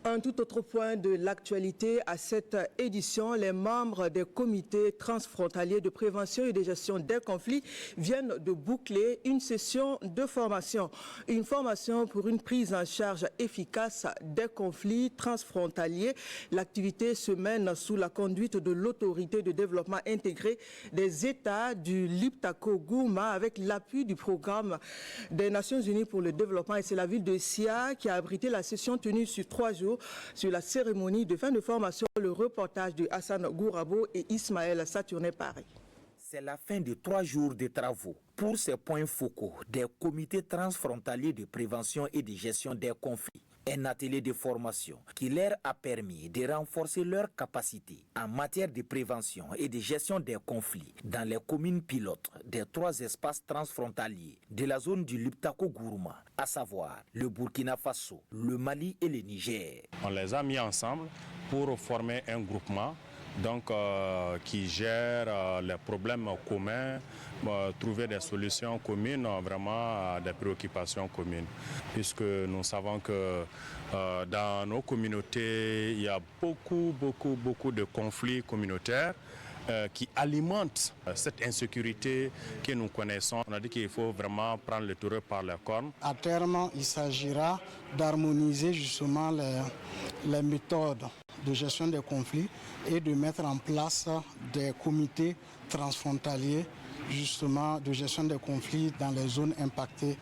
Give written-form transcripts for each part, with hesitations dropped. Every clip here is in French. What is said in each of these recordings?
Un tout autre point de l'actualité à cette édition, les membres des comités transfrontaliers de prévention et de gestion des conflits viennent de boucler une session de formation. Une formation pour une prise en charge efficace des conflits transfrontaliers. L'activité se mène sous la conduite de l'autorité de développement intégré des États du Liptako-Gourma avec l'appui du programme des Nations Unies pour le développement. Et c'est la ville de Sia qui a abrité la session tenue sur 3 jours. Sur la cérémonie de fin de formation, le reportage de Hassan Gourabo et Ismaël Saturné-Paris. C'est la fin de 3 jours de travaux pour ces points focaux des comités transfrontaliers de prévention et de gestion des conflits. Un atelier de formation qui leur a permis de renforcer leurs capacités en matière de prévention et de gestion des conflits dans les communes pilotes des 3 espaces transfrontaliers de la zone du Liptako-Gourma, à savoir le Burkina Faso, le Mali et le Niger. On les a mis ensemble pour former un groupement qui gère les problèmes communs, trouver des solutions communes vraiment à des préoccupations communes. Puisque nous savons que dans nos communautés, il y a beaucoup de conflits communautaires qui alimentent cette insécurité que nous connaissons. On a dit qu'il faut vraiment prendre le taureau par les cornes. À terme, il s'agira d'harmoniser justement les méthodes de gestion des conflits et de mettre en place des comités transfrontaliers justement de gestion des conflits dans les zones impactées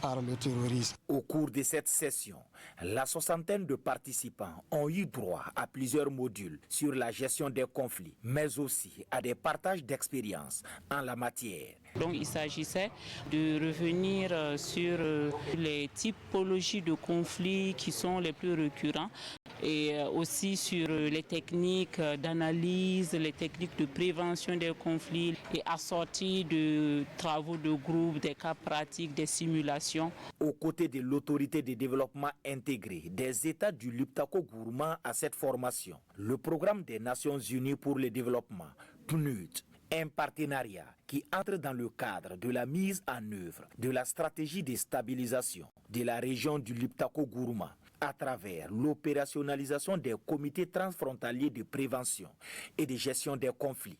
par le terrorisme. Au cours de cette session, la 60aine de participants ont eu droit à plusieurs modules sur la gestion des conflits, mais aussi à des partages d'expériences en la matière. Donc il s'agissait de revenir sur les typologies de conflits qui sont les plus récurrents et aussi sur les techniques d'analyse, les techniques de prévention des conflits et assortis de travaux de groupe, des cas pratiques, des simulations. Aux côtés de l'autorité de développement intégré des États du Liptako-Gourma à cette formation, le programme des Nations Unies pour le développement, PNUD, un partenariat qui entre dans le cadre de la mise en œuvre de la stratégie de stabilisation de la région du Liptako-Gourma à travers l'opérationnalisation des comités transfrontaliers de prévention et de gestion des conflits